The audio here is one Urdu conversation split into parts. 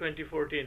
2014।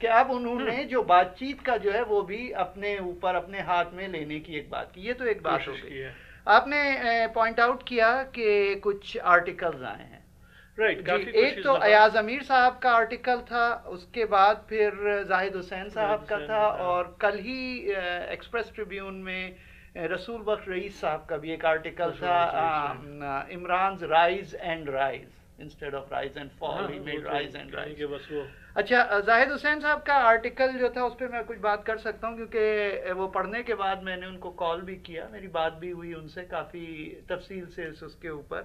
کہ اب انہوں نے جو بات چیت کا جو ہے وہ بھی اپنے اوپر اپنے ہاتھ میں لینے کی ایک بات کی. یہ تو ایک بات ہو گئی. آپ نے پوائنٹ آؤٹ کیا کہ کچھ آرٹیکلز آئے ہیں. جی, ایک تو ایاز امیر صاحب کا آرٹیکل تھا, اس کے بعد پھر زاہد حسین صاحب کا تھا, اور کل ہی ایکسپریس ٹریبیون میں رسول بخش رئیس صاحب کا بھی ایک آرٹیکل تھا, عمران's rise and rise instead of rise and fall he made rise and rise. اچھا, زاہد حسین صاحب کا آرٹیکل جو تھا اس پہ میں کچھ بات کر سکتا ہوں, کیونکہ وہ پڑھنے کے بعد میں نے ان کو کال بھی کیا, میری بات بھی ہوئی ان سے کافی تفصیل سے اس کے اوپر.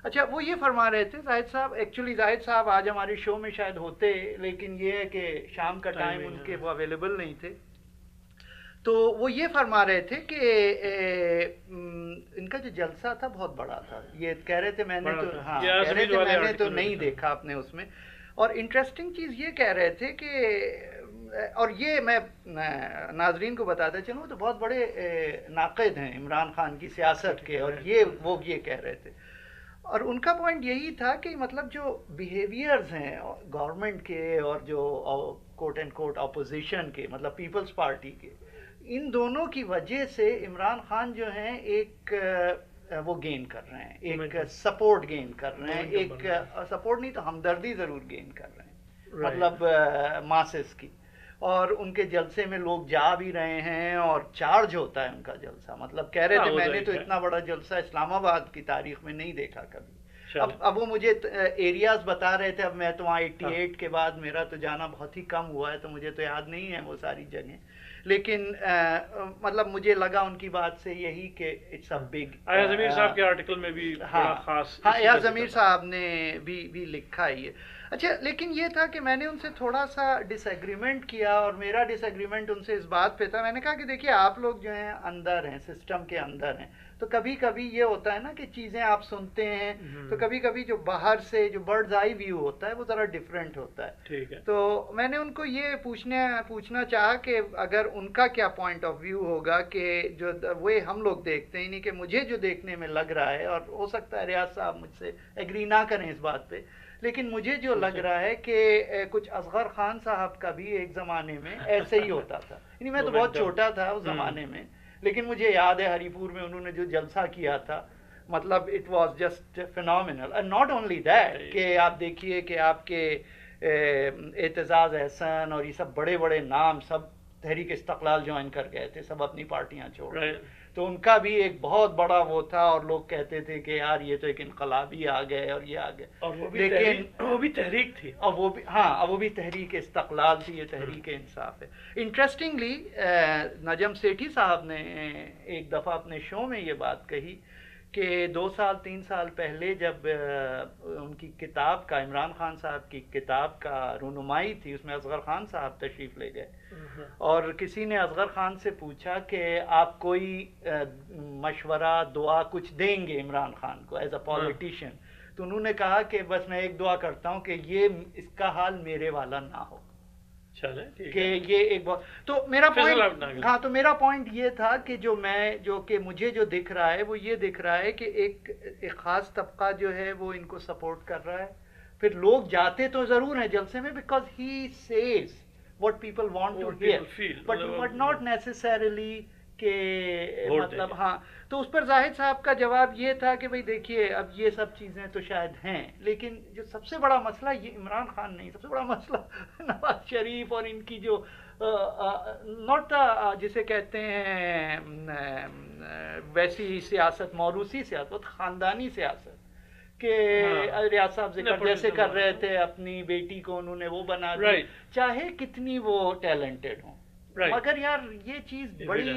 اچھا, وہ یہ فرما رہے تھے زاہد صاحب, ایکچولی زاہد صاحب آج ہمارے شو میں شاید ہوتے, لیکن یہ ہے کہ شام کا ٹائم ان کے وہ اویلیبل نہیں تھے. تو وہ یہ فرما رہے تھے کہ ان کا جو جلسہ تھا بہت بڑا تھا. یہ کہہ رہے تھے میں نے تو ہاں کہہ رہے تھے میں نے تو نہیں دیکھا اپنے اس میں. اور انٹرسٹنگ چیز یہ کہہ رہے تھے کہ, اور یہ میں ناظرین کو بتاتا چلوں, تو بہت بڑے ناقد ہیں عمران خان کی سیاست کے, اور وہ یہ کہہ رہے تھے. اور ان کا پوائنٹ یہی تھا کہ مطلب جو بیہیویئرز ہیں گورنمنٹ کے اور جو کوٹ اینڈ کوٹ اپوزیشن کے, مطلب پیپلز پارٹی کے, ان دونوں کی وجہ سے عمران خان جو ہیں ایک وہ گین کر رہے ہیں, ایک سپورٹ گین کر رہے ہیں, ایک سپورٹ نہیں تو ہمدردی ضرور گین کر رہے ہیں, مطلب ماسز کی. اور ان کے جلسے میں لوگ جا بھی رہے ہیں, اور چارج ہوتا ہے ان کا جلسہ. مطلب کہہ رہے تھے میں نے تو اتنا بڑا جلسہ اسلام آباد کی تاریخ میں نہیں دیکھا کبھی. اب وہ مجھے ایریاز بتا رہے تھے, اب میں تو وہاں 88 کے بعد میرا تو جانا بہت ہی کم ہوا ہے, تو مجھے تو یاد نہیں ہے وہ ساری جگہیں, لیکن مطلب مجھے لگا ان کی بات سے یہی کہ it's a big. Ayaz Amir صاحب کے آرٹیکل میں بھی بڑا خاص, ہاں ایاز امیر صاحب نے بھی لکھا ہے یہ. اچھا, لیکن یہ تھا کہ میں نے ان سے تھوڑا سا ڈس ایگریمنٹ کیا, اور میرا ڈس ایگریمنٹ ان سے اس بات پہ تھا. میں نے کہا کہ دیکھیے آپ لوگ جو ہیں اندر ہیں, سسٹم کے اندر ہیں, تو کبھی کبھی یہ ہوتا ہے نا کہ چیزیں آپ سنتے ہیں تو کبھی کبھی جو باہر سے جو برڈز آئی ویو ہوتا ہے وہ ذرا ڈفرینٹ ہوتا ہے. ٹھیک ہے. تو میں نے ان کو یہ پوچھنا چاہا کہ اگر ان کا کیا پوائنٹ آف ویو ہوگا کہ جو وہ ہم لوگ دیکھتے ہیں, نہیں کہ مجھے جو دیکھنے میں لگ رہا ہے, اور ہو سکتا ہے ریاض صاحب مجھ سے ایگری نہ کریں اس بات پہ, لیکن مجھے جو لگ رہا ہے کہ کچھ اصغر خان صاحب کا بھی ایک زمانے میں ایسے ہی ہوتا تھا. یعنی میں تو بہت چھوٹا تھا اس زمانے میں, لیکن مجھے یاد ہے ہری پور میں انہوں نے جو جلسہ کیا تھا, مطلب it was just phenomenal. And not only that, کہ آپ دیکھیے کہ آپ کے اعتزاز احسن اور یہ سب بڑے بڑے نام سب تحریک استقلال جوائن کر گئے تھے, سب اپنی پارٹیاں چھوڑ گئے. تو ان کا بھی ایک بہت بڑا وہ تھا, اور لوگ کہتے تھے کہ یار یہ تو ایک انقلابی آ گئے اور یہ آ گئے, لیکن وہ بھی تحریک تھی, اور وہ بھی ہاں وہ بھی تحریک استقلال تھی, یہ تحریک انصاف ہے. انٹرسٹنگلی نجم سیٹھی صاحب نے ایک دفعہ اپنے شو میں یہ بات کہی کہ 2-3 سال پہلے جب ان کی کتاب کا, عمران خان صاحب کی کتاب کا رونمائی تھی, اس میں اصغر خان صاحب تشریف لے گئے, اور کسی نے اصغر خان سے پوچھا کہ آپ کوئی مشورہ دعا کچھ دیں گے عمران خان کو ایز اے پولیٹیشین, تو انہوں نے کہا کہ بس میں ایک دعا کرتا ہوں کہ یہ اس کا حال میرے والا نہ ہو. کہ یہ ایک بہت, تو میرا پوائنٹ, ہاں تو میرا پوائنٹ یہ تھا کہ جو کہ مجھے جو دکھ رہا ہے وہ یہ دکھ رہا ہے کہ ایک خاص طبقہ جو ہے وہ ان کو سپورٹ کر رہا ہے. پھر لوگ جاتے تو ضرور ہیں جلسے میں, because he says what people want to hear, but not necessarily کہ مطلب ہاں. تو اس پر زاہد صاحب کا جواب یہ تھا کہ بھئی دیکھیے اب یہ سب چیزیں تو شاید ہیں, لیکن جو سب سے بڑا مسئلہ یہ عمران خان نہیں, سب سے بڑا مسئلہ نواز شریف اور ان کی جو ناٹ جسے کہتے ہیں ویسی سیاست, موروثی سیاست, خاندانی سیاست, کہ ریاض صاحب ذکر جیسے کر رہے تھے اپنی بیٹی کو انہوں نے وہ بنا دیا, چاہے کتنی وہ ٹیلنٹڈ ہوں, مگر یار یہ چیز بڑی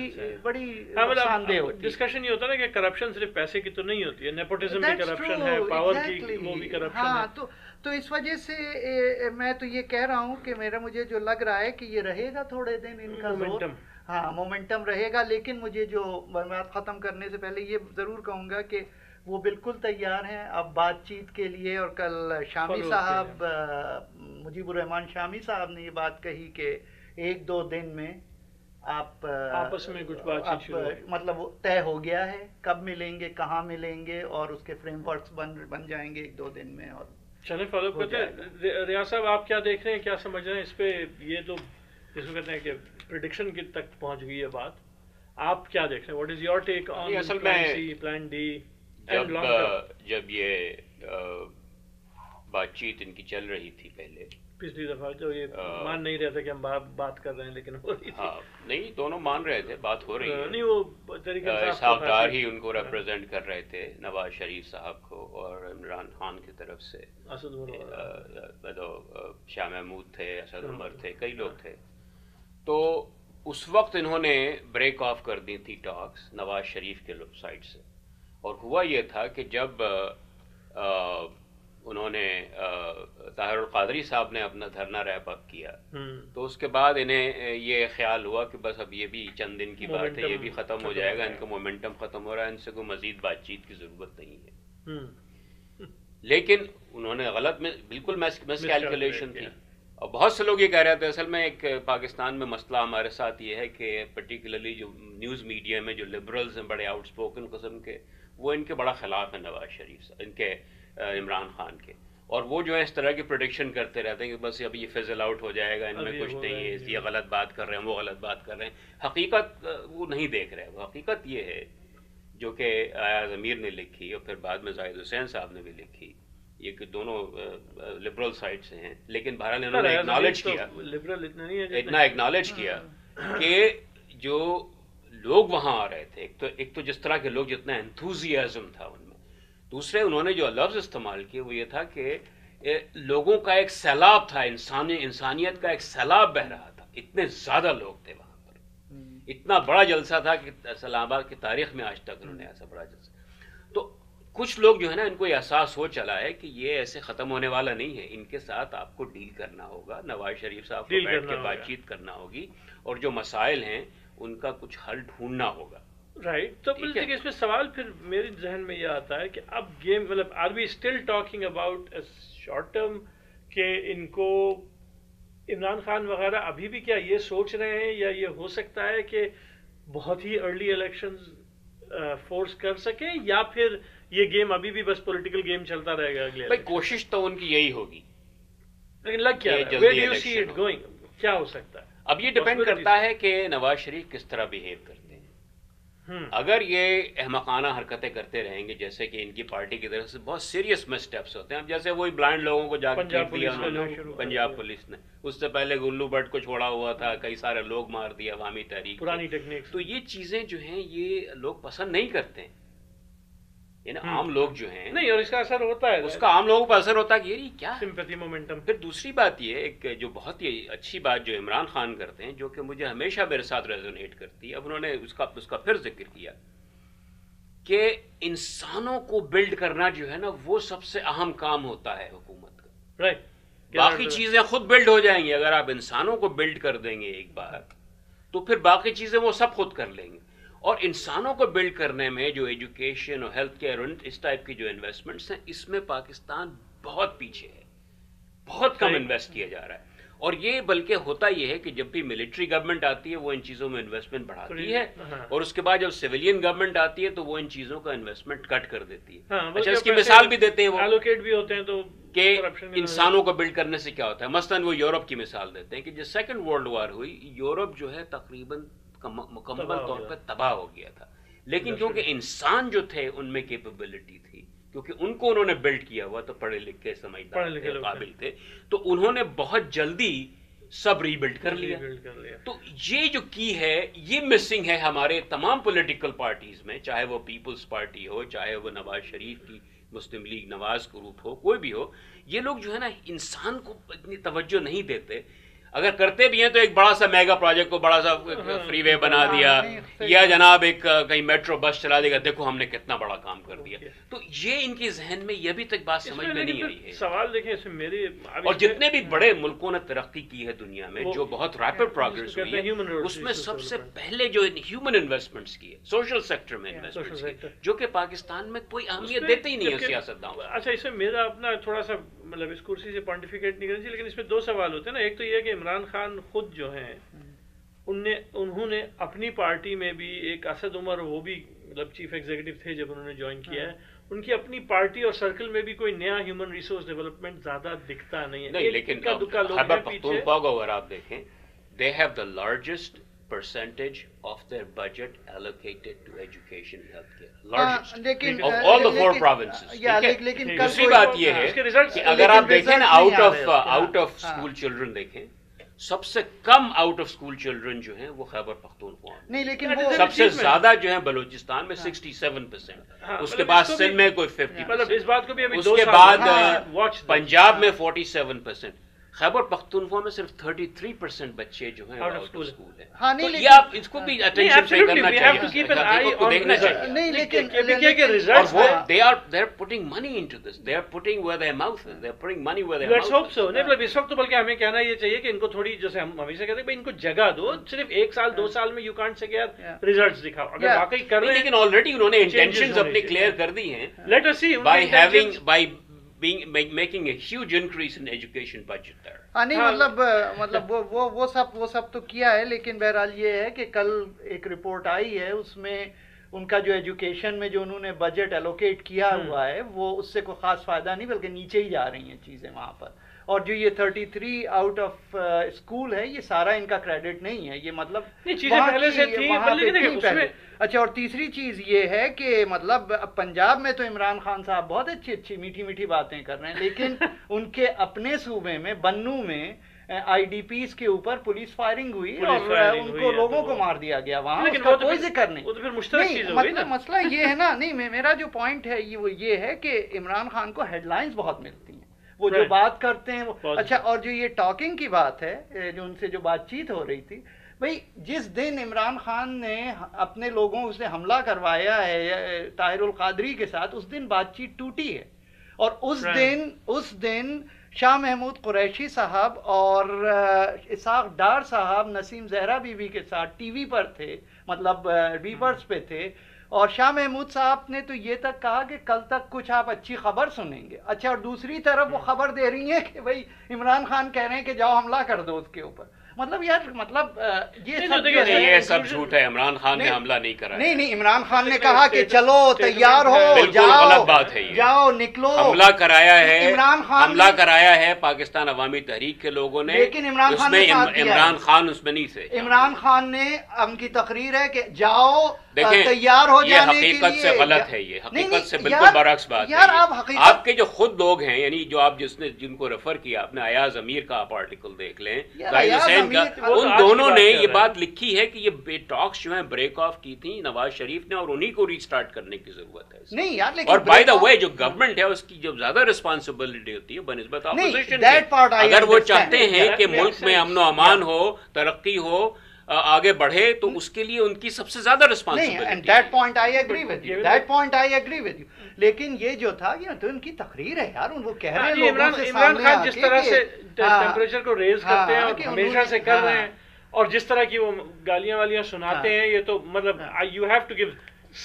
نقصان دہ ہوتی ہے. ڈسکشن یہ ہوتا ہے کہ کرپشن صرف پیسے کی تو نہیں ہوتی ہے, نیپوٹزم بھی کرپشن ہے, پاور کی وہ بھی کرپشن ہے. تو اس وجہ سے میں تو یہ کہہ رہا ہوں کہ مجھے جو لگ رہا ہے کہ یہ رہے گا تھوڑے دن ان کا زور, ہاں مومنٹم رہے گا. لیکن مجھے جو بات ختم کرنے سے پہلے یہ ضرور کہوں گا کہ وہ بالکل تیار ہیں اب بات چیت کے لیے. اور کل شامی صاحب, مجیب الرحمان شامی صاحب نے یہ بات کہی کہ 1-2 دن میں آپ آپس میں کچھ بات چیت مطلب طے ہو گیا ہے, کب ملیں گے, کہاں ملیں گے, اور اس کے فریم ورکس بن جائیں گے 1-2 دن میں. اور چلیں فالو اپ کرتے ہیں. ریاض صاحب آپ کیا دیکھ رہے ہیں, کیا سمجھ رہے ہیں اس پہ؟ یہ تو جس کو کہتے ہیں کہ پریڈکشن کی تک پہنچ گئی ہے بات, آپ کیا دیکھ رہے ہیں؟ What is your take on plan C, plan D and long term? جب یہ بات چیت ان کی چل رہی تھی پہلے, پچھلی دفعہ جو یہ مان نہیں رہا تھا کہ ہم بات کر رہے ہیں, لیکن ہو رہی تھی. نہیں, دونوں مان رہے تھے, بات ہو رہی ہے. نہیں, وہ طریقہ اسحاق ڈار ہی ان کو ریپرزینٹ کر رہے تھے, نواز شریف صاحب کو, اور عمران خان کی طرف سے شاہ محمود تھے, اسد عمر تھے, کئی لوگ تھے. تو اس وقت انہوں نے بریک آف کر دی تھی ٹاکس نواز شریف کے سائڈ سے, اور ہوا یہ تھا کہ جب انہوں نے طاہر القادری صاحب نے اپنا دھرنا ریپ اپ کیا, تو اس کے بعد انہیں یہ خیال ہوا کہ بس اب یہ بھی چند دن کی بات ہے, یہ بھی ختم ہو جائے گا, ان کا مومنٹم ختم ہو رہا ہے, ان سے کوئی مزید بات چیت کی ضرورت نہیں ہے. لیکن انہوں نے غلط میں بالکل مس کیلکولیشن تھی. اور بہت سے لوگ یہ کہہ رہے تھے, اصل میں ایک پاکستان میں مسئلہ ہمارے ساتھ یہ ہے کہ پرٹیکولرلی جو نیوز میڈیا میں جو لبرلز ہیں بڑے آؤٹ اسپوکن قسم کے, وہ ان کے بڑا خلاف ہیں نواز شریف, ان کے عمران خان کے, اور وہ جو ہے اس طرح کی پریڈکشن کرتے رہتے ہیں کہ بس اب یہ فزل آؤٹ ہو جائے گا, ان میں کچھ نہیں ہے, یہ غلط بات کر رہے ہیں, وہ غلط بات کر رہے ہیں. حقیقت وہ نہیں دیکھ رہے. وہ حقیقت یہ ہے جو کہ ایاز امیر نے لکھی, اور پھر بعد میں زاہد حسین صاحب نے بھی لکھی, یہ کہ دونوں لبرل سائڈ سے ہیں, لیکن بہرحال انہوں نے اتنا ایکنالج کیا کہ جو لوگ وہاں آ رہے تھے, ایک تو جس طرح کے لوگ, جتنا انتھوزیازم تھا ان میں. دوسرے انہوں نے جو لفظ استعمال کیے وہ یہ تھا کہ لوگوں کا ایک سیلاب تھا, انسانیت کا ایک سیلاب بہہ رہا تھا. اتنے زیادہ لوگ تھے وہاں پر, اتنا بڑا جلسہ تھا کہ اسلام آباد کی تاریخ میں آج تک انہوں نے ایسا بڑا جلسہ. تو کچھ لوگ جو ہے نا, ان کو یہ احساس ہو چلا ہے کہ یہ ایسے ختم ہونے والا نہیں ہے, ان کے ساتھ آپ کو ڈیل کرنا ہوگا, نواز شریف صاحب کو بیٹھ کے بات چیت کرنا ہوگی, اور جو مسائل ہیں ان کا کچھ حل ڈھونڈنا ہوگا. رائٹ. تو اس میں سوال پھر میرے ذہن میں یہ آتا ہے کہ اب گیم, مطلب are we still talking about short term, کہ ان کو عمران خان وغیرہ ابھی بھی کیا یہ سوچ رہے ہیں, یا یہ ہو سکتا ہے کہ بہت ہی ارلی الیکشنز فورس کر سکیں, یا پھر یہ گیم ابھی بھی بس پولیٹیکل گیم چلتا رہے گا اگلے؟ بھائی کوشش تو ان کی یہی ہوگی, لیکن لگ کیا رہا ہے, where do you see it going, کیا ہو سکتا ہے؟ اب یہ ڈیپینڈ کرتا ہے کہ نواز شریف کس طرح بیہیو کرتے ہیں. اگر یہ احمقانہ حرکتیں کرتے رہیں گے, جیسے کہ ان کی پارٹی کی طرف سے بہت سیریس میں سٹیپس ہوتے ہیں, اب جیسے وہی بلائنڈ لوگوں کو جا کے پنجاب پولیس نے, اس سے پہلے گلو بٹ کو چھوڑا ہوا تھا, کئی سارے لوگ مار دیا عوامی تحریک, پرانی ٹیکنیک. تو یہ چیزیں جو ہیں یہ لوگ پسند نہیں کرتے ہیں, یعنی عام لوگ جو ہیں نہیں, اور اس کا اثر ہوتا ہے, اس کا عام لوگوں پر اثر ہوتا ہے کہ یہ کیا سمپیتھی مومنٹم. پھر دوسری بات یہ ایک جو بہت ہی اچھی بات جو عمران خان کرتے ہیں, جو کہ مجھے ہمیشہ میرے ساتھ ریزونیٹ کرتی ہے, اب انہوں نے اس کا پھر ذکر کیا کہ انسانوں کو بلڈ کرنا جو ہے نا وہ سب سے اہم کام ہوتا ہے حکومت کا. رائٹ. باقی چیزیں خود بلڈ ہو جائیں گی, اگر آپ انسانوں کو بلڈ کر دیں گے ایک بار, تو پھر باقی چیزیں وہ سب خود کر لیں گے. اور انسانوں کو بلڈ کرنے میں جو ایجوکیشن اور ہیلتھ کیئر, اس ٹائپ کی جو انویسٹمنٹس ہیں, اس میں پاکستان بہت پیچھے ہے, بہت کم انویسٹ کیا جا رہا ہے. اور یہ بلکہ ہوتا یہ ہے کہ جب بھی ملٹری گورنمنٹ آتی ہے وہ ان چیزوں میں انویسٹمنٹ بڑھاتی ہے, اور اس کے بعد جب سویلین گورنمنٹ آتی ہے تو وہ ان چیزوں کا انویسٹمنٹ کٹ کر دیتی ہے. اچھا, اس کی مثال بھی دیتے ہیں وہ الوکیٹ بھی ہوتے ہیں, تو کہ انسانوں کو بلڈ کرنے سے کیا ہوتا ہے. مثلاً وہ یورپ کی مثال دیتے ہیں کہ جب سیکنڈ ورلڈ وار ہوئی, یورپ جو ہے تقریباً مکمل طور پہ تباہ ہو گیا تھا, لیکن کیونکہ انسان جو تھے ان میں کیپیبلٹی تھی, کیونکہ ان کو انہوں نے بلڈ کیا ہوا, تو پڑھے لکھے سمجھدار تھے, قابل تھے, تو انہوں نے بہت جلدی سب ری بلڈ کر لیا. تو یہ جو کی ہے یہ مسنگ ہے ہمارے تمام پولیٹیکل پارٹیز میں, چاہے وہ پیپلز پارٹی ہو, چاہے وہ نواز شریف کی مسلم لیگ نواز گروپ ہو, کوئی بھی ہو. یہ لوگ جو ہے نا انسان کو اتنی توجہ نہیں دیتے. اگر کرتے بھی ہیں تو ایک بڑا سا میگا پروجیکٹ کو بڑا سا فری وے بنا دیا, یا جناب ایک کہیں میٹرو بس چلا دے گا, دیکھو ہم نے کتنا بڑا کام کر دیا. تو یہ ان کے ذہن میں یہ ابھی تک بات سمجھ میں نہیں آئی ہے. سوال دیکھیں اس میں میری, اور جتنے بھی بڑے ملکوں نے ترقی کی ہے دنیا میں, جو بہت ریپڈ پروگریس ہوئی ہے, اس میں سب سے پہلے جو ہیومن انویسٹمنٹس کی ہے, سوشل سیکٹر میں انویسٹمنٹس کی, جو کہ پاکستان میں کوئی اہمیت دیتے ہی نہیں ہے سیاستدانوں. اچھا, اس میں میرا اپنا تھوڑا سا, مطلب اس کرسی سے پونٹیفیکیٹ نہیں کرنا چاہیے, لیکن اس میں دو سوال ہوتے ہیں نا. ایک تو یہ کہ عمران خان خود جو ہیں انہوں نے اپنی پارٹی میں بھی ایک اسد عمر, وہ بھی مطلب چیف ایگزیکٹو تھے جب انہوں نے جوائن کیا ہے, ان کی اپنی پارٹی اور سرکل میں بھی کوئی نیا ہیومن ریسورس ڈیولپمنٹ زیادہ دکھتا نہیں ہے. نہیں, لیکن خیبر پختونخوا کو اگر آپ دیکھیں, they have the largest percentage of their budget allocated to education and healthcare. Largest of all the 4 provinces. لیکن دوسری بات یہ ہے کہ اگر آپ دیکھیں نا out of school children دیکھیں, سب سے come out of school children جو ہیں وہ خیبر پختونخوا میں, لیکن سب سے زیادہ جو ہیں بلوچستان میں 67%, اس کے بعد سندھ میں کوئی 50%, اس کے بعد پنجاب میں 47%, خیبر پختونخوا میں صرف 33% بچے جو ہیں آؤٹ آف اسکول ہیں. تو یہ آپ اس کو بھی اٹینشن پے کرنا چاہیے, کو دیکھنا چاہیے. نہیں لیکن results they are putting money into this, they are putting where their mouth is, they are putting money where their mouth is. Let's hope so. نہیں مطلب اس وقت تو بلکہ ہمیں کہنا یہ چاہیے کہ ان کو تھوڑی, جیسے ہم ہمیشہ کہتے ہیں ان کو جگہ دو, صرف 1 سال 2 سال میں you can't say کہ یار ریزلٹس دکھاؤ. اگر واقعی کر رہے ہیں, لیکن آلریڈی انہوں نے انٹینشنز اپنی کلیئر کر دی ہیں. Let us see by making a huge increase in education budget there. نہیں مطلب وہ سب تو کیا ہے, لیکن بہرحال یہ ہے کہ کل ایک رپورٹ آئی ہے, اس میں ان کا جو ایجوکیشن میں جو انہوں نے بجٹ ایلوکیٹ کیا ہوا ہے وہ اس سے کوئی خاص فائدہ نہیں, بلکہ نیچے ہی جا رہی ہیں چیزیں وہاں پر. اور جو یہ 33 آؤٹ آف اسکول ہے, یہ سارا ان کا کریڈٹ نہیں ہے, یہ مطلب چیزیں پہلے سے تھی. اچھا, اور تیسری چیز یہ ہے کہ مطلب پنجاب میں تو عمران خان صاحب بہت اچھی میٹھی باتیں کر رہے ہیں, لیکن ان کے اپنے صوبے میں بنو میں آئی ڈی پیز کے اوپر پولیس فائرنگ ہوئی اور ان کو لوگوں کو مار دیا گیا وہاں, اس کا کوئی ذکر نہیں. مسئلہ یہ ہے نا, نہیں میرا جو پوائنٹ ہے وہ یہ ہے کہ عمران خان کو ہیڈ لائنز بہت ملتی ہیں, وہ جو بات کرتے ہیں وہ اچھا. اور جو یہ ٹاکنگ کی بات ہے, جو ان سے جو بات چیت ہو رہی تھی, بھئی جس دن عمران خان نے اپنے لوگوں سے حملہ کروایا ہے طاہر القادری کے ساتھ, اس دن بات چیت ٹوٹی ہے. اور اس دن شاہ محمود قریشی صاحب اور اسحاق ڈار صاحب نسیم زہرا بی بی کے ساتھ ٹی وی پر تھے, مطلب ریورس پہ تھے, اور شاہ محمود صاحب نے تو یہ تک کہا کہ کل تک کچھ آپ اچھی خبر سنیں گے. اچھا, اور دوسری طرف وہ خبر دے رہی ہیں کہ بھئی عمران خان کہہ رہے ہیں کہ جاؤ حملہ کر دو اس کے اوپر. مطلب یار یہ سب جھوٹ ہے, عمران خان نے حملہ نہیں کرا. نہیں, عمران خان نے کہا کہ چلو تیار ہو, غلط بات ہے, جاؤ نکلو. حملہ کرایا ہے پاکستان عوامی تحریک کے لوگوں نے, لیکن عمران خان اس میں نہیں تھے. عمران خان نے ان کی تقریر ہے کہ جاؤ تیار ہو جانے کے لیے. یہ حقیقت سے غلط ہے, یہ حقیقت سے بالکل برعکس بات ہے. آپ کے جو خود لوگ ہیں, یعنی جو آپ جن کو ریفر کیا, آپ نے ایاز امیر کا آپ آرٹیکل دیکھ لیں, ظاہر حسین کا, ان دونوں نے یہ بات لکھی ہے کہ یہ ٹاکس جو ہیں بریک آف کی تھی نواز شریف نے, اور انہی کو ری سٹارٹ کرنے کی ضرورت ہے. نہیں یار, اور بائی دا وے جو گورنمنٹ ہے اس کی جو زیادہ رسپانسبلٹی ہوتی ہے بنسبت اپوزیشن کے, اگر وہ چاہتے ہیں کہ ملک میں امن و امان ہو, ترقی ہو, آگے بڑھے, تو اس کے لیے ان کی سب سے زیادہ responsibility. That point I agree with you. لیکن یہ جو تھا یہ تو ان کی تقریر ہے یار, وہ کہہ رہے ہیں عمران خان جس طرح سے ٹیمپریچر کو ریز کرتے ہیں اور ہمیشہ سے کر رہے ہیں, اور جس طرح کی وہ گالیاں والیاں سناتے ہیں, یہ تو مطلب you have to give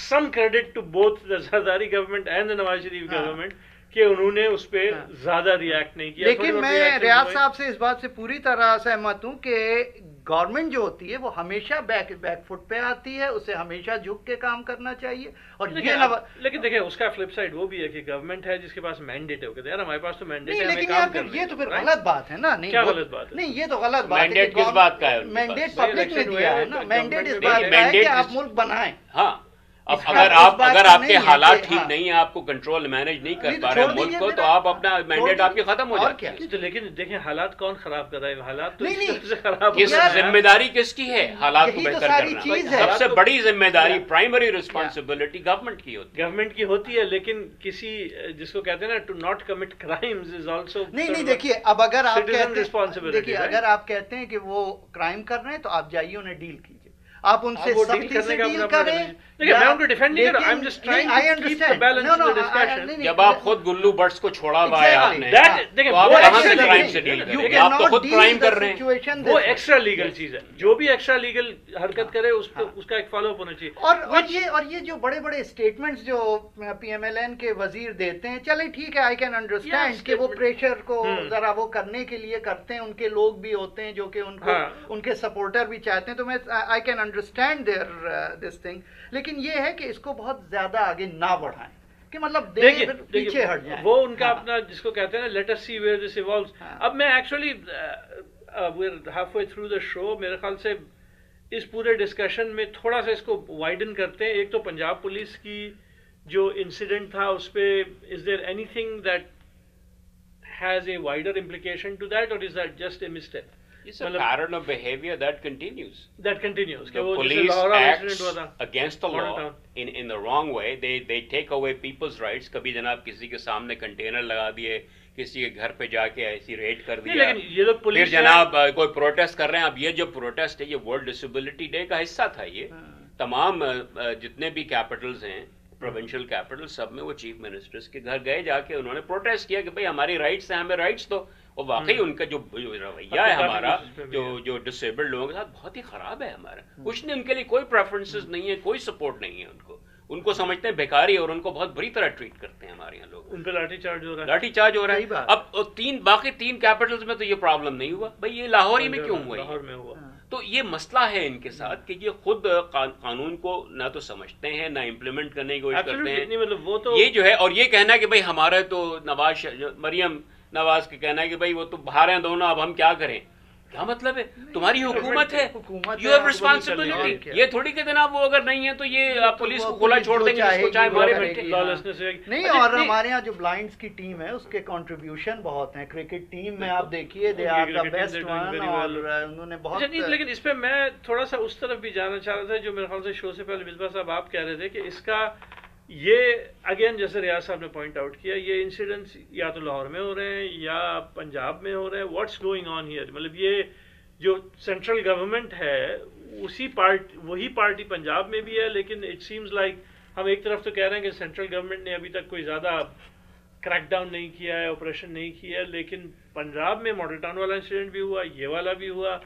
some credit to both the Zardari government and the Nawaz Sharif government کہ انہوں نے اس پہ زیادہ ریاکٹ نہیں کیا. لیکن میں ریاض صاحب سے اس بات سے پوری طرح سہمت ہوں کہ گورنمنٹ جو ہوتی ہے وہ ہمیشہ بیک فٹ پہ آتی ہے, اسے ہمیشہ جھک کے کام کرنا چاہیے. اور لیکن دیکھیں اس کا فلپ سائڈ وہ بھی ہے کہ گورنمنٹ ہے جس کے پاس مینڈیٹ ہے, وہ کہتے ہیں یار ہمارے پاس تو مینڈیٹ ہے, لیکن یہ تو پھر غلط بات ہے نا. کیا غلط بات ہے؟ نہیں, یہ تو غلط بات ہے. مینڈیٹ کس بات کا ہے؟ مینڈیٹ پبلک نے دیا ہے نا. مینڈیٹ اس بات کا ہے کہ آپ ملک بنائیں. ہاں, اگر آپ کے حالات ٹھیک نہیں ہیں, آپ کو کنٹرول مینج نہیں کر پا رہے ملک کو, تو آپ اپنا مینڈیٹ آپ کی ختم ہو جاتی ہے. لیکن دیکھیں حالات کون خراب کر رہے ہیں, حالات تو خراب. ذمہ داری کس کی ہے حالات کو بہتر کرنا؟ سب سے بڑی ذمہ داری, پرائمری ریسپانسبلٹی گورنمنٹ کی ہوتی ہے. لیکن کسی جس کو کہتے ہیں نا to not commit crimes as also. نہیں دیکھیے, اب اگر آپ کہتے ہیں کہ وہ کرائم کر رہے ہیں تو آپ جائیے انہیں ڈیل کیجیے, آپ ان سے سختی سے ڈیل کریں. جب آپ خود گلو بٹس کو چھوڑا ہوا ہے آپ نے, تو آپ کہاں سے کرائم سے ڈیل کریں گے؟ آپ تو خود کرائم کر رہے ہیں. وہ ایکسٹرا لیگل چیز ہے, جو بھی ایکسٹرا لیگل حرکت کرے اس کا ایک فالو اپ ہونا چاہیے. اور یہ جو بڑے بڑے اسٹیٹمنٹس جو پی ایم ایل این کے وزیر دیتے ہیں, چلے ٹھیک ہے, آئی کین انڈرسٹینڈ کہ وہ پریشر کو ذرا وہ کرنے کے لیے کرتے ہیں, ان کے لوگ بھی ہوتے ہیں جو کہ ان کے سپورٹر بھی چاہتے ہیں, تو میں I can understand there this thing. لیکن یہ ہے کہ اس کو بہت زیادہ آگے نہ بڑھائیں, کہ مطلب پیچھے ہٹ جائیں. وہ ان کا اپنا جس کو کہتے ہیں نا let us see where this evolves. اب میں actually we're halfway through the show, میرے خیال سے اس پورے ڈسکشن میں تھوڑا سا اس کو وائڈن کرتے ہیں. ایک تو پنجاب پولیس کی جو انسیڈنٹ تھا اس پہ is there anything that has a wider implication to that, or is that just a misstep? It's a pattern of behavior that continues. That continues. The police acts against the law in the wrong way. They take away people's rights. کبھی جناب کسی کے سامنے کنٹینر لگا دیے, کسی کے گھر پہ جا کے ایسی ریڈ کر دیا. پھر جناب کوئی پروٹیسٹ کر رہے ہیں. اب یہ جو پروٹیسٹ ہے یہ ورلڈ ڈسیبلٹی ڈے کا حصہ تھا. یہ تمام جتنے بھی کیپٹلز ہیں پروونشل کیپٹل سب میں وہ چیف منسٹرز کے گھر گئے, جا کے انہوں نے پروٹیسٹ کیا کہ بھئی ہماری رائٹس ہیں, ہمیں رائٹس دو. اور واقعی ان کا جو رویہ ہے ہمارا جو ڈسیبلڈ لوگوں کے ساتھ بہت ہی خراب ہے ہمارا. کچھ نہیں, ان کے لیے کوئی پریفرنسز نہیں ہے, کوئی سپورٹ نہیں ہے. ان کو سمجھتے ہیں بیکاری اور ان کو بہت بری طرح ٹریٹ کرتے ہیں ہمارے یہاں لوگ. ان پہ لاٹھی چارج ہو رہا ہے, لاٹھی چارج ہو رہا ہے. اب باقی تین کیپٹلز میں تو یہ پرابلم نہیں ہوا. بھئی یہ لاہور ہی میں کیوں ہوا؟ لاہور میں ہوا. تو یہ مسئلہ ہے ان کے ساتھ کہ یہ خود قانون کو نہ تو سمجھتے ہیں نہ امپلیمنٹ کرنے کی کوشش کرتے ہیں. یہ جو ہے, اور یہ کہنا کہ بھئی ہمارا تو مریم نواز کا کہنا ہے کہ بھئی وہ تو باہر ہیں دونوں, اب ہم کیا کریں. کیا مطلب ہے؟ تمہاری حکومت ہے, یو ہیو ریسپانسبلٹی. یہ تھوڑی کہ جناب وہ اگر نہیں ہے تو یہ پولیس کو کھلا چھوڑ دیں گے, جس کو چاہے مارے بیٹھے. نہیں, اور ہمارے یہاں جو بلائنڈز کی ٹیم ہے اس کے کنٹریبیوشن بہت ہیں. کرکٹ ٹیم میں آپ دیکھیے they are the best one, اور انہوں نے بہت. لیکن اس پہ میں تھوڑا سا اس طرف بھی جانا چاہ رہا تھا جو میرے خیال سے شو سے پہلے مصباح صاحب آپ کہہ رہے تھے کہ اس کا یہ اگین جیسے ریاض صاحب نے پوائنٹ آؤٹ کیا, یہ انسیڈنٹس یا تو لاہور میں ہو رہے ہیں یا پنجاب میں ہو رہے ہیں. What's going on here? مطلب یہ جو سینٹرل گورنمنٹ ہے وہی پارٹی پنجاب میں بھی ہے, لیکن اٹ سیمز لائک ہم ایک طرف تو کہہ رہے ہیں کہ سینٹرل گورنمنٹ نے ابھی تک کوئی زیادہ کریک ڈاؤن نہیں کیا ہے, آپریشن نہیں کیا ہے, لیکن پنجاب میں ماڈل ٹاؤن والا انسیڈنٹ بھی ہوا, یہ والا بھی ہوا.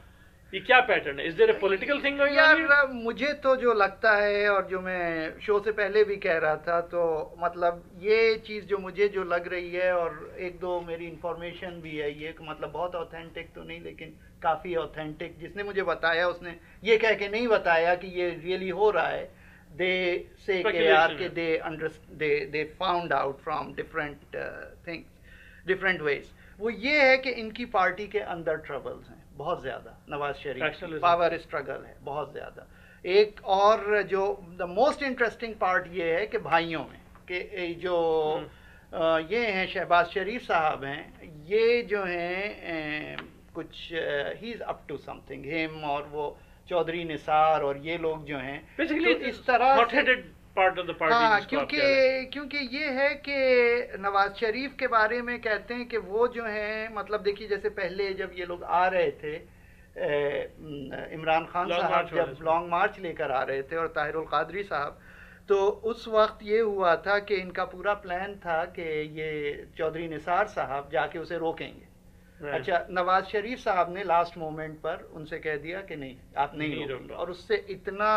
یہ کیا پیٹرن ہے؟ Is there a political thing going on? یار مجھے تو جو لگتا ہے, اور جو میں شو سے پہلے بھی کہہ رہا تھا, تو مطلب یہ چیز جو لگ رہی ہے, اور ایک دو میری انفارمیشن بھی ہے یہ کہ مطلب بہت اوتھینٹک تو نہیں لیکن کافی اوتھینٹک, جس نے مجھے بتایا اس نے یہ کہہ کے نہیں بتایا کہ یہ ریئلی ہو رہا ہے. they say کہ they found out from different things, different ways. وہ یہ ہے کہ ان کی پارٹی کے اندر ٹربلز ہیں بہت زیادہ. نواز شریف پاور اسٹرگل ہے بہت زیادہ. ایک اور جو دا موسٹ انٹرسٹنگ پارٹ یہ ہے کہ بھائیوں میں کہ جو یہ ہیں شہباز شریف صاحب ہیں, یہ جو ہیں کچھ ہی از اپ ٹو سم تھنگ ہم, اور وہ چودھری نثار اور یہ لوگ جو ہیں اس طرح ہاں, کیونکہ یہ ہے کہ نواز شریف کے بارے میں کہتے ہیں کہ وہ جو ہیں مطلب دیکھیے جیسے پہلے جب یہ لوگ آ رہے تھے, عمران خان صاحب جب لانگ مارچ لے کر آ رہے تھے اور طاہر القادری صاحب, تو اس وقت یہ ہوا تھا کہ ان کا پورا پلان تھا کہ یہ چودھری نثار صاحب جا کے اسے روکیں گے. اچھا, نواز شریف صاحب نے لاسٹ مومنٹ پر ان سے کہہ دیا کہ نہیں آپ نہیں روکیں گے, اور اس سے اتنا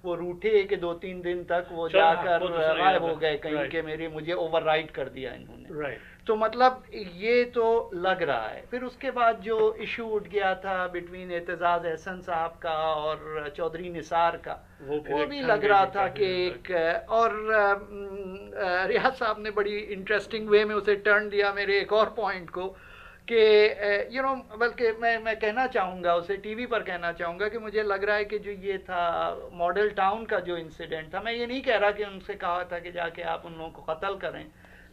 وہ روٹے کہ 2-3 دن تک وہ جا کر غائب ہو گئے کہیں کہ مجھے اوور رائڈ کر دیا انہوں نے. تو مطلب یہ تو لگ رہا ہے. پھر اس کے بعد جو ایشو اٹھ گیا تھا بٹوین اعتزاز احسن صاحب کا اور چودھری نثار کا, وہ بھی لگ رہا تھا کہ ایک, اور ریاض صاحب نے بڑی انٹرسٹنگ وے میں اسے ٹرن دیا میرے ایک اور پوائنٹ کو کہ بلکہ میں کہنا چاہوں گا اسے ٹی وی پر کہنا چاہوں گا کہ مجھے لگ رہا ہے کہ جو یہ تھا ماڈل ٹاؤن کا جو انسیڈنٹ تھا, میں یہ نہیں کہہ رہا کہ ان سے کہا تھا کہ جا کے آپ ان لوگوں کو قتل کریں,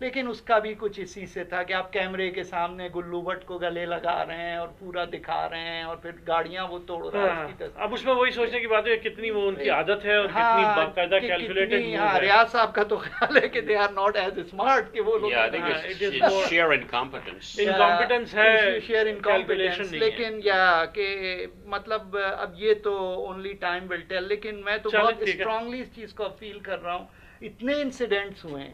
لیکن اس کا بھی کچھ اسی سے تھا کہ آپ کیمرے کے سامنے گلو بھٹ کو گلے لگا رہے ہیں اور پورا دکھا رہے ہیں اور پھر گاڑیاں وہ توڑ رہے ہیں. اب اس میں وہی سوچنے کی بات ہے کتنی وہ ان کی عادت ہے اور کتنی باقاعدہ کیلکولیٹڈ. ہاں, ریاض صاحب کا تو خیال ہے کہ they are not as smart کہ وہ لوگ شیئر انکمپٹنس ہے, شیئر انکمپٹنس. لیکن یا کہ مطلب اب یہ تو اونلی ٹائم ول ٹیل, لیکن میں تو بہت اسٹرانگلی اس چیز کو فیل کر رہا ہوں. اتنے انسیڈنٹس ہوئے ہیں,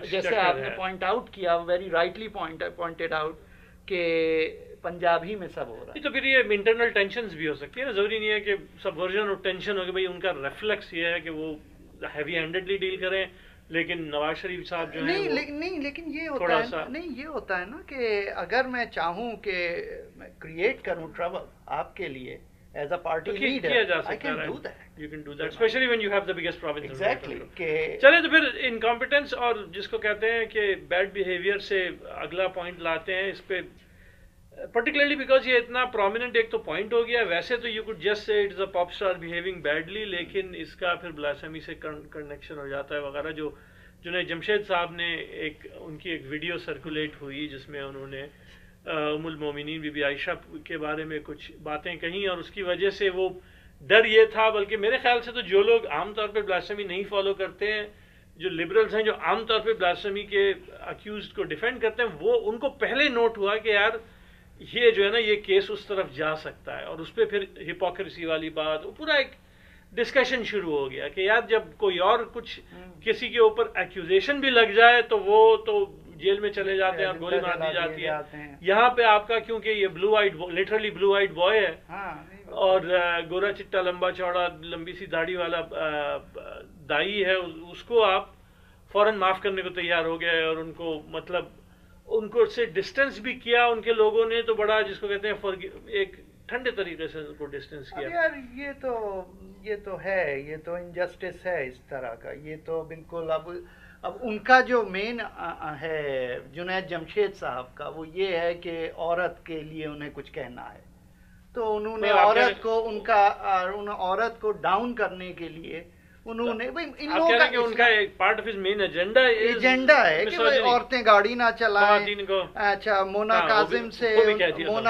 جیسے آپ نے پوائنٹ آؤٹ کیا, ویری رائٹلی پوائنٹڈ آؤٹ کہ پنجاب ہی میں سب ہو رہا ہے. تو پھر یہ انٹرنل ٹینشنز بھی ہو سکتی ہے نا, ضروری نہیں ہے کہ سب ورژن اور ٹینشن ہو کہ بھائی ان کا ریفلیکس یہ ہے کہ وہ ہیوی ہینڈڈلی ڈیل کریں, لیکن نواز شریف صاحب جو نہیں, لیکن یہ ہوتا ہے نہیں, یہ ہوتا ہے نا کہ اگر میں چاہوں کہ میں کریٹ کروں ٹربل آپ کے لیے as a party leader I can do that. You can do that, especially when you have the biggest province. Exactly. چلے تو پھر incompetence اور جس کو کہتے ہیں کہ bad behavior سے اگلا پوائنٹ لاتے ہیں اس پہ particularly because یہ اتنا prominent ایک تو پوائنٹ ہو گیا. ویسے تو you could just say it is a pop star behaving badly, لیکن اس کا پھر blasphemy سے کنیکشن ہو جاتا ہے وغیرہ. جو جنید جمشید صاحب نے ان کی ایک ویڈیو سرکولیٹ ہوئی جس میں انہوں نے ام المومنین بی بی عائشہ کے بارے میں کچھ باتیں کہیں اور اس کی وجہ سے وہ ڈر یہ تھا, بلکہ میرے خیال سے تو جو لوگ عام طور پہ بلاسفیمی نہیں فالو کرتے ہیں, جو لبرلز ہیں جو عام طور پہ بلاسفیمی کے اکیوزڈ کو ڈیفینڈ کرتے ہیں, وہ ان کو پہلے نوٹ ہوا کہ یار یہ جو ہے نا یہ کیس اس طرف جا سکتا ہے, اور اس پہ پھر ہپوکریسی والی بات وہ پورا ایک ڈسکشن شروع ہو گیا کہ یار جب کوئی اور کچھ کسی کے اوپر ایکوزیشن بھی لگ جائے تو وہ تو جیل میں چلے جاتے ہیں اور گولی مار دی جاتی ہے. یہاں پہ آپ کا کیونکہ یہ بلو آئیڈ لٹرلی بلو آئیڈ بوائے ہے اور گورا چٹا لمبا چوڑا لمبی سی داڑھی والا دائی ہے, اس کو آپ فوراً معاف کرنے کو تیار ہو گئے اور ان کو مطلب ان کو سے ڈسٹینس بھی کیا ان کے لوگوں نے, تو بڑا جس کو کہتے ہیں ایک ٹھنڈے طریقے سے ان کو ڈسٹینس کیا. یار یہ تو ہے, یہ تو انجسٹس ہے اس طرح کا. یہ تو بالکل اب ان کا جو مین ہے جنید جمشید صاحب کا وہ یہ ہے کہ عورت کے لیے انہیں کچھ کہنا ہے, تو انہوں نے عورت کو عورت کو ڈاؤن کرنے کے لیے انہوں نے ان کا ایک part of his main agenda ہے کہ عورتیں گاڑی نہ چلائیں. اچھا مونا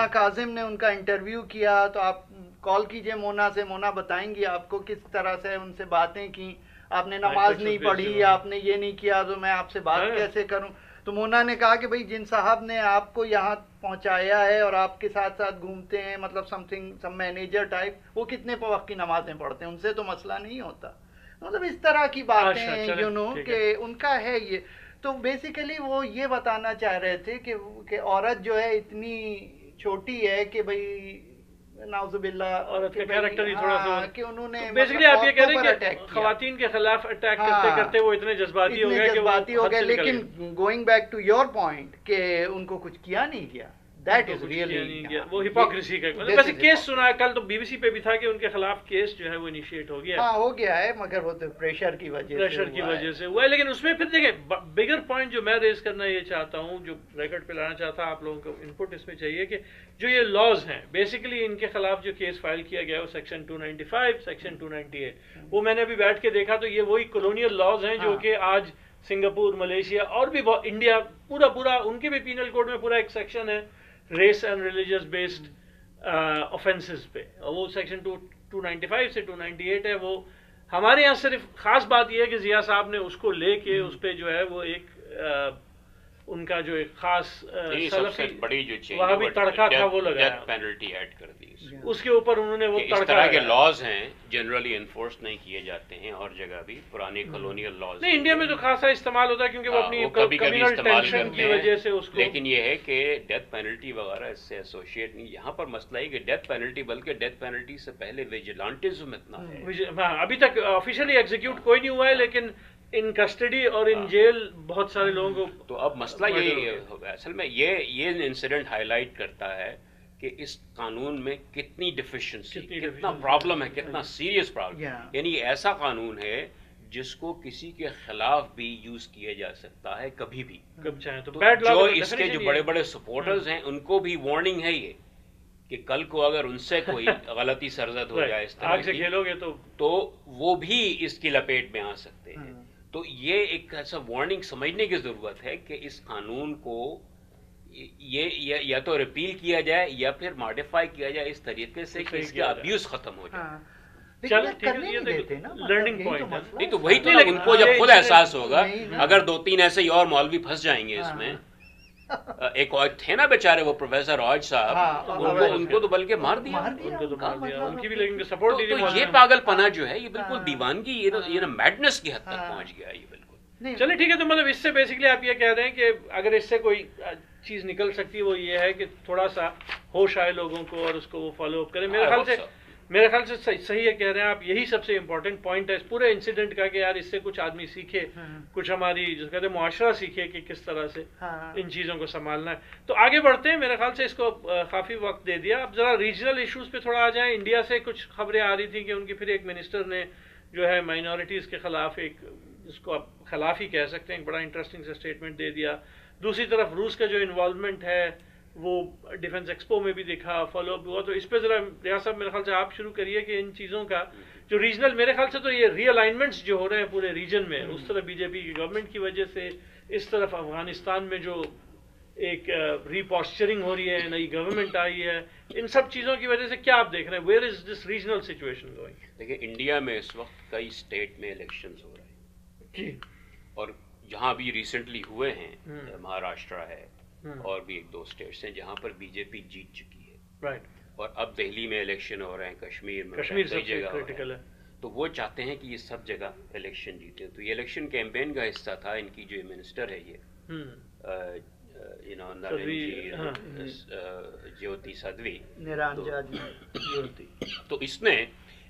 کاظم نے ان کا انٹرویو کیا, تو آپ کال کیجئے مونا سے, مونا بتائیں گی آپ کو کس طرح سے ان سے باتیں کی, آپ نے نماز نہیں پڑھی, آپ نے یہ نہیں کیا, تو میں آپ سے بات کیسے کروں. تو مونا نے کہا کہ بھائی جن صاحب نے آپ کو یہاں پہنچایا ہے اور آپ کے ساتھ ساتھ گھومتے ہیں, مطلب سم مینیجر ٹائپ, وہ کتنے وقت کی نمازیں پڑھتے ہیں, ان سے تو مسئلہ نہیں ہوتا. مطلب اس طرح کی باتیں کہ ان کا ہے یہ. تو بیسیکلی وہ یہ بتانا چاہ رہے تھے کہ عورت جو ہے اتنی چھوٹی ہے کہ بھائی نعوذ باللہ عورت کا کیریکٹر ہی تھوڑا سا کہ انہوں نے بیسیکلی آپ یہ کہہ رہے ہیں کہ خواتین کے خلاف اٹیک کرتے کرتے وہ اتنے جذباتی ہو گئے. لیکن going back to your point کہ ان کو کچھ کیا نہیں گیا, دیٹ از ریئلی وہ ہپوکریسی کا. ویسے کیس سنا ہے کل تو بی بی سی پہ بھی تھا کہ ان کے خلاف کیس جو ہے وہ انیشیٹ ہو گیا. ہاں ہو گیا ہے, مگر وہ تو پریشر کی وجہ سے ہوا ہے. لیکن اس میں پھر دیکھیں بگر پوائنٹ جو میں ریز کرنا یہ چاہتا ہوں, جو ریکارڈ پہ لانا چاہتا آپ لوگوں کو انپٹ اس میں چاہیے کہ جو یہ لاز ہیں بیسیکلی ان کے خلاف جو کیس فائل کیا گیا ہے وہ سیکشن 295 سیکشن 298, وہ میں نے ابھی بیٹھ کے دیکھا تو یہ وہی کولونیل لاز ہیں جو کہ آج سنگاپور, ملیشیا اور بھی انڈیا پورا ان کے بھی پینل کوڈ میں پورا ایک سیکشن ہے race and religious based offences پہ, وہ سیکشن 295 سے 298 ہے. وہ ہمارے یہاں صرف خاص بات یہ ہے کہ ضیاء صاحب نے اس کو لے کے اس پہ جو ہے وہ ایک ان کا جو ایک خاص بڑی جو وہاں بھی تڑکا تھا وہ لگایا, ڈیتھ پینلٹی ایڈ کر دی اس کے اوپر انہوں نے وہ تڑکا. اس طرح کے لاز ہیں جنرلی انفورس نہیں کیے جاتے ہیں اور جگہ بھی پرانے کالونیل لاز نہیں, انڈیا میں تو خاصا استعمال ہوتا ہے کیونکہ وہ اپنی کمیونل ٹینشن کی وجہ سے اس کو. لیکن یہ ہے کہ ڈیتھ پینلٹی وغیرہ اس سے ایسوسیٹ نہیں. یہاں پر مسئلہ ہے کہ ڈیتھ پینلٹی بلکہ ڈیتھ پینلٹی سے پہلے ویجیلانٹزم اتنا ہے. ابھی تک آفیشیلی ایگزیکیوٹ کوئی نہیں ہوا ہے, لیکن ان کسٹڈی اور ان جیل بہت سارے لوگوں کو. تو اب مسئلہ یہی ہے اصل میں, یہ انسیڈنٹ ہائی لائٹ کرتا ہے کہ اس قانون میں کتنی ڈیفیشنسی, کتنا پرابلم ہے, کتنا سیریس پرابلم. یعنی ایسا قانون ہے جس کو کسی کے خلاف بھی یوز کیا جا سکتا ہے کبھی بھی. جو اس کے جو بڑے بڑے سپورٹرز ہیں ان کو بھی وارننگ ہے یہ کہ کل کو اگر ان سے کوئی غلطی سرزد ہو جائے اس طرح سے کھیلو گے تو وہ بھی اس کی لپیٹ میں آ سکتے ہیں. تو یہ ایک ایسا وارننگ سمجھنے کی ضرورت ہے کہ اس قانون کو یہ یا تو ریپیل کیا جائے یا پھر ماڈیفائی کیا جائے اس طریقے سے کہ اس کا ابیوز ختم ہو جائے. لرننگ پوائنٹ نہیں تو وہی تو ان کو جب خود احساس ہوگا, اگر 2-3 ایسے اور مولوی پھنس جائیں گے اس میں. ایک اور تھے نا بیچارے وہ پروفیسر عوج صاحب, ان کو تو بلکہ مار دیا, ان کی بھی لیکن سپورٹ دی. تو یہ پاگل پنا جو ہے یہ بالکل دیوانگی, یہ نا میڈنس کی حد تک پہنچ گیا یہ بالکل. چلے ٹھیک ہے, تو مطلب اس سے بیسکلی آپ یہ کہہ رہے ہیں کہ اگر اس سے کوئی چیز نکل سکتی ہے وہ یہ ہے کہ تھوڑا سا ہوش آئے لوگوں کو اور اس کو وہ فالو اپ کریں. میرے خیال سے صحیح ہے کہہ رہے ہیں آپ, یہی سب سے امپورٹنٹ پوائنٹ ہے اس پورے انسیڈنٹ کا کہ یار اس سے کچھ آدمی سیکھے, کچھ ہماری جس کہتے ہیں معاشرہ سیکھے کہ کس طرح سے ان چیزوں کو سنبھالنا ہے. تو آگے بڑھتے ہیں, میرے خیال سے اس کو کافی وقت دے دیا, اب ذرا ریجنل ایشوز پہ تھوڑا آ جائیں. انڈیا سے کچھ خبریں آ رہی تھیں کہ ان کی پھر ایک منسٹر نے جو ہے مائنورٹیز کے خلاف ایک, جس کو آپ خلاف ہی کہہ سکتے ہیں, ایک بڑا انٹرسٹنگ سے اسٹیٹمنٹ دے دیا. دوسری طرف روس کا جو انوالومنٹ ہے وہ ڈیفنس ایکسپو میں بھی دیکھا, فالو اپ ہوا. تو اس پہ ذرا ریاض صاحب میرے خیال سے آپ شروع کریے کہ ان چیزوں کا جو ریجنل, میرے خیال سے تو یہ ری الائنمنٹس جو ہو رہے ہیں پورے ریجن میں, اس طرف بی جے پی کی گورنمنٹ کی وجہ سے, اس طرف افغانستان میں جو ایک ری پوسچرنگ ہو رہی ہے, نئی گورنمنٹ آئی ہے, ان سب چیزوں کی وجہ سے کیا آپ دیکھ رہے ہیں, where is this regional situation going? دیکھیں انڈیا میں اس وقت کئی اسٹیٹ میں الیکشنز ہو رہے ہیں جی, اور جہاں بھی ریسنٹلی ہوئے ہیں, مہاراشٹرا ہے اور بھی ایک دو اسٹیٹس ہیں جہاں پر بی جے پی جیت چکی ہے, رائٹ, اور اب دہلی میں الیکشن ہو رہے ہیں, کشمیر میں کشمیر کئی سب سے جگہ ہو رہے کریٹیکل ہے. ہیں. تو وہ چاہتے ہیں کہ یہ سب جگہ الیکشن جیتے. تو یہ الیکشن کیمپین کا حصہ تھا ان کی جو منسٹر ہے یہ جیوتی سادھوی, تو اس نے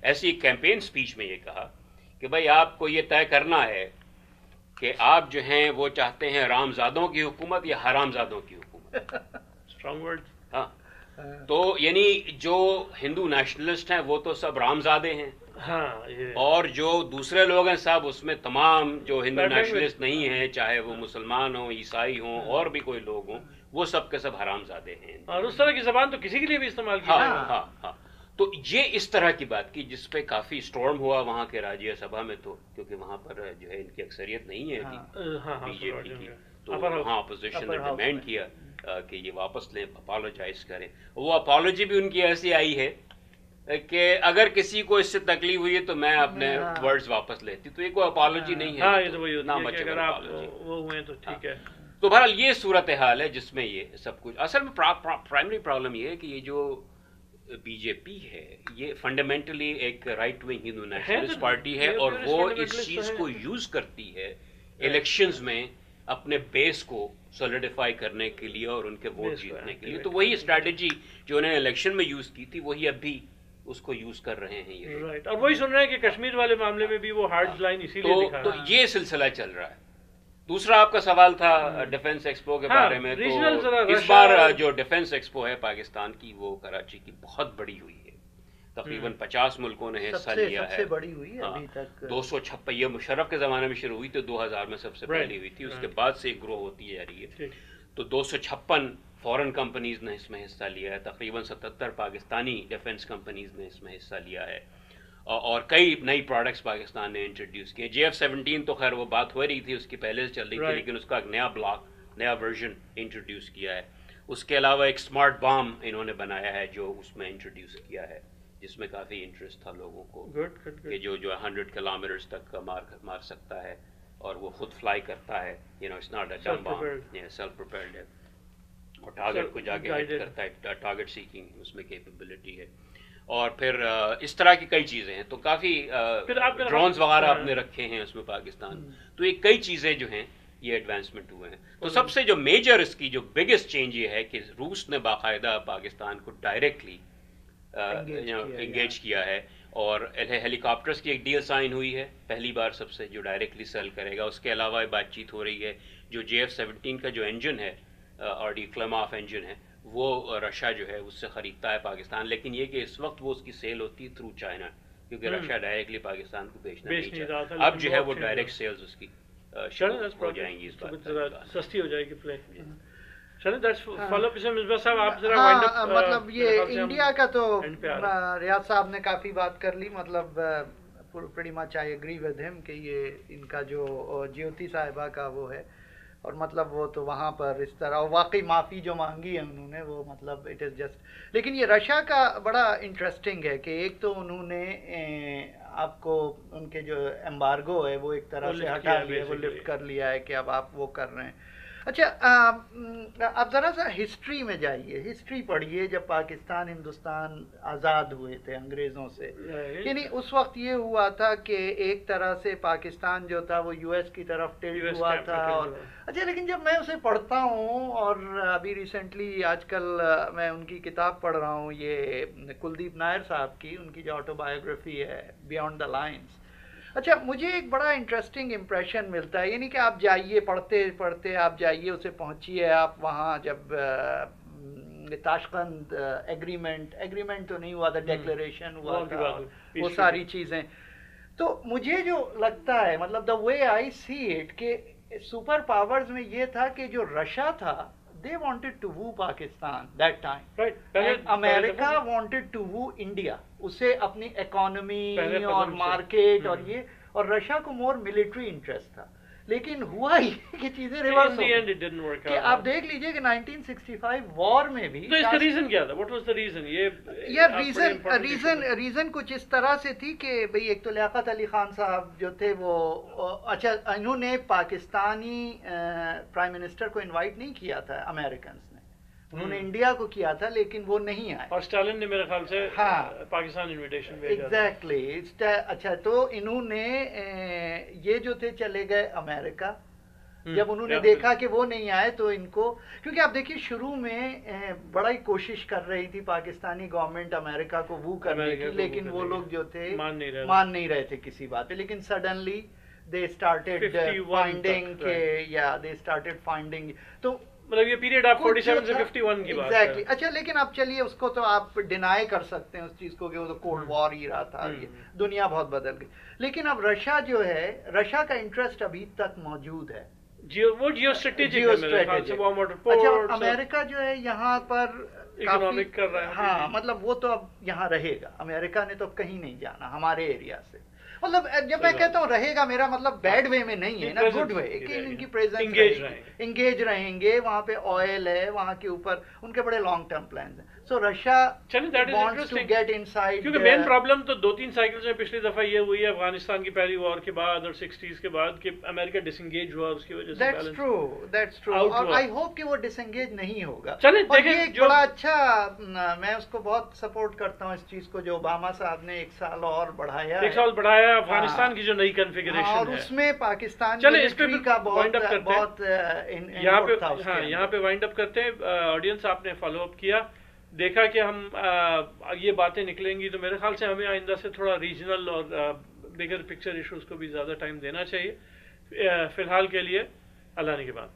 ایسی کیمپین سپیچ میں یہ کہا کہ بھائی آپ کو یہ طے کرنا ہے کہ آپ جو ہیں وہ چاہتے ہیں رامزادوں کی حکومت یا حرامزادوں کی حکومت. Strong word. ہاں, تو یعنی جو ہندو نیشنلسٹ ہیں وہ تو سب رامزادے ہیں, اور جو دوسرے لوگ ہیں صاحب اس میں تمام جو ہندو نیشنلسٹ نہیں ہیں, چاہے وہ مسلمان ہوں, عیسائی ہوں, اور بھی کوئی لوگ ہوں, وہ سب کے سب حرامزادے ہیں. اور اس طرح کی زبان تو کسی کے لیے بھی استعمال کی. ہاں ہاں. تو یہ اس طرح کی بات کی جس پہ کافی اسٹارم ہوا وہاں کے راجیہ سبھا میں, تو کیونکہ وہاں پر جو ہے ان کی اکثریت نہیں ہے بی جے پی کی, تو وہاں اپوزیشن نے ڈیمانڈ کیا کہ یہ واپس لیں, اپالوجائز کریں. وہ اپالوجی بھی ان کی ایسی آئی ہے کہ اگر کسی کو اس سے تکلیف ہوئی ہے تو میں اپنے ورڈز واپس لیتی. تو یہ کوئی اپالوجی نہیں ہے. تو بہرحال یہ صورتحال ہے جس میں یہ سب کچھ, اصل میں پرائمری پرابلم یہ ہے کہ یہ جو بی جے پی ہے یہ فنڈامنٹلی ایک رائٹ ونگ ہندو نیشنلسٹ پارٹی ہے, اور وہ اس چیز کو یوز کرتی ہے الیکشنز میں اپنے بیس کو سولیڈیفائی کرنے کے لیے اور ان کے ووٹ جیتنے کے لیے. تو وہی اسٹریٹجی جو انہوں نے الیکشن میں یوز کی تھی وہی اب بھی اس کو یوز کر رہے ہیں یہ. رائٹ, اور وہی سن رہے ہیں کہ کشمیر والے معاملے میں بھی وہ ہارڈ لائن اسی لیے دکھا رہا ہے. تو یہ سلسلہ چل رہا ہے. دوسرا آپ کا سوال تھا ڈیفنس ایکسپو کے بارے میں. تو اس بار جو ڈیفنس ایکسپو ہے پاکستان کی وہ کراچی کی بہت بڑی ہوئی ہے, تقریباً 50 ملکوں نے حصہ لیا ہے. 256, یہ مشرف کے زمانے میں شروع ہوئی تو 2000 میں سب سے پہلی ہوئی تھی, اس کے بعد سے گرو ہوتی جا رہی ہے. تو 256 فورن کمپنیز نے اس میں حصہ لیا ہے, تقریباً 77 پاکستانی ڈیفنس کمپنیز نے اس میں حصہ لیا ہے, اور کئی نئی پروڈکٹس پاکستان نے انٹروڈیوس کیے. JF-17 تو خیر وہ بات ہو رہی تھی, اس کی پہلے سے چل رہی تھی, لیکن اس کا ایک نیا بلاک, نیا ورژن انٹروڈیوس کیا ہے. اس کے علاوہ ایک اسمارٹ بام انہوں نے بنایا ہے جو اس میں انٹروڈیوس کیا ہے, جس میں کافی انٹرسٹ تھا لوگوں کو کہ جو 100 کلومیٹرز تک مار سکتا ہے, اور وہ خود فلائی کرتا ہے. It's not a dumb bomb, self propelled ہے, اور ٹارگٹ کو جا کے ہٹ کرتا ہے, ٹارگٹ سیکنگ اس میں کیپیبلٹی ہے. اور پھر اس طرح کی کئی چیزیں ہیں. تو کافی ڈرونز وغیرہ آپ نے رکھے ہیں اس میں پاکستان. تو یہ کئی چیزیں جو ہیں یہ ایڈوانسمنٹ ہوئے ہیں. تو سب سے جو میجر اس کی جو بگیسٹ چینج یہ ہے کہ روس نے باقاعدہ پاکستان کو ڈائریکٹلی انگیج کیا ہے, اور ہیلی کاپٹرز کی ایک ڈیل سائن ہوئی ہے پہلی بار سب سے, جو ڈائریکٹلی سیل کرے گا. اس کے علاوہ بات چیت ہو رہی ہے جو JF-17 کا جو انجن ہے, RD کلماف انجن ہے, وہ رشیا جو ہے اس سے خریدتا ہے پاکستان. لیکن یہ کہ اس وقت وہ اس کی سیل ہوتی ہے تھرو چائنا, کیونکہ رشیا ڈائریکٹلی پاکستان کو بیچنا نہیں چاہتا. اب جو ہے وہ ڈائریکٹ سیلز اس کی ہو جائیں گی, اس بات سستی ہو جائے گی. مطلب یہ انڈیا کا تو ریاض صاحب نے کافی بات کر لی. مطلب pretty much I agree with him کہ یہ ان کا جو جیوتی صاحبہ کا وہ ہے, اور مطلب وہ تو وہاں پر اس طرح واقعی معافی جو مانگی ہے انہوں نے, وہ مطلب اٹ از جسٹ. لیکن یہ رشیا کا بڑا انٹرسٹنگ ہے کہ ایک تو انہوں نے آپ کو ان کے جو ایمبارگو ہے وہ ایک طرح سے ہٹا لیا, وہ لفٹ کر لیا ہے کہ اب آپ وہ کر رہے ہیں. اچھا آپ ذرا سا ہسٹری میں جائیے، ہسٹری پڑھیے جب پاکستان ہندوستان آزاد ہوئے تھے انگریزوں سے، یعنی اس وقت یہ ہوا تھا کہ ایک طرح سے پاکستان جو تھا وہ یو ایس کی طرف ٹلٹ ہوا تھا، اور اچھا لیکن جب میں اسے پڑھتا ہوں، اور ابھی ریسنٹلی آج کل میں ان کی کتاب پڑھ رہا ہوں، یہ کلدیپ نائر صاحب کی، ان کی جو آٹو بایوگرافی ہے بیانڈ دا لائنس، اچھا مجھے ایک بڑا انٹرسٹنگ امپریشن ملتا ہے، یعنی کہ آپ جائیے پڑھتے پڑھتے آپ جائیے اسے پہنچیے، آپ وہاں جب تاشقند ایگریمنٹ تو نہیں ہوا تھا، ڈیکلریشن ہوا تھا، وہ ساری چیزیں، تو مجھے جو لگتا ہے مطلب دا وے آئی سی اٹ کہ سپر پاورز میں یہ تھا کہ جو رشیا تھا they wanted to woo Pakistan that time. Right. And America wanted to woo India. اسے اپنی اکانومی اور مارکیٹ اور یہ، اور رشیا کو مور ملٹری انٹرسٹ تھا، لیکن ہوا یہ کہ چیزیں ریورس ہو گئی کہ آپ دیکھ لیجئے کہ 1965 وار میں بھی تو اس کا ریزن کیا تھا؟ What was the reason? یہ ریزن کچھ اس طرح سے تھی کہ بھئی ایک تو لیاقت علی خان صاحب جو تھے وہ، اچھا انہوں نے پاکستانی پرائم منسٹر کو انوائٹ نہیں کیا تھا امریکنز نے، انہوں نے انڈیا کو کیا تھا لیکن وہ نہیں آئے، اور اسٹالن نے میرے خیال سے پاکستان انویٹیشن بھیجا تھا۔ ایگزیکٹلی، اچھا تو انہوں نے یہ جو تھے چلے گئے امریکہ، جب انہوں نے دیکھا کہ وہ نہیں آئے تو ان کو، کیونکہ آپ دیکھیے شروع میں بڑا ہی کوشش کر رہی تھی پاکستانی گورنمنٹ امریکہ کو وو کرنے کی، لیکن وہ لوگ جو تھے مان نہیں رہے تھے کسی بات پہ، لیکن سڈنلی they started finding تو مطلب یہ پیریڈ آپ 47 سے 51 کی بات ہے۔ اچھا لیکن اب چلیے اس کو تو آپ ڈینائی کر سکتے ہیں اس چیز کو کہ وہ تو کولڈ وار ہی رہا تھا، دنیا بہت بدل گئی، لیکن اب رشیا جو ہے، رشیا کا انٹرسٹ ابھی تک موجود ہے، وہ جیو اسٹریٹجک ہے۔ اچھا امریکہ جو ہے یہاں پر اکنامک کر رہا ہے، ہاں مطلب وہ تو اب یہاں رہے گا، امریکہ نے تو اب کہیں نہیں جانا ہمارے ایریا سے، مطلب جب میں کہتا ہوں رہے گا میرا مطلب بیڈ وے میں نہیں ہے نا، گڈ وے کہ ان کی پریزنس انگیج رہیں گے، وہاں پہ آئل ہے، وہاں کے اوپر ان کے بڑے لانگ ٹرم پلانز ہیں، so Russia wants to get inside, کیونکہ مین پرابلم تو 2-3 سائیکلز میں پچھلی دفعہ یہ ہوئی ہے افغانستان کی پہلی وار کے بعد اور 60s کے بعد کہ امریکہ ڈس انگیج ہوا، اس کی وجہ سے دیٹس ٹرو، اور آئی ہوپ کہ وہ ڈس انگیج نہیں ہوگا۔ چلیں دیکھیں ایک بڑا اچھا، میں اس کو بہت سپورٹ کرتا ہوں اس چیز کو جو اوباما صاحب نے 1 سال اور بڑھایا، 1 سال بڑھایا افغانستان کی جو نئی کنفیگریشن ہے، اور اس میں پاکستان کا بہت یہاں پہ وائنڈ اپ کرتے ہیں۔ آڈینس آپ نے فالو اپ کیا، دیکھا کہ ہم یہ باتیں نکلیں گی تو میرے خیال سے ہمیں آئندہ سے تھوڑا ریجنل اور بگر پکچر ایشوز کو بھی زیادہ ٹائم دینا چاہیے۔ فی الحال کے لیے اللہ نے کے بعد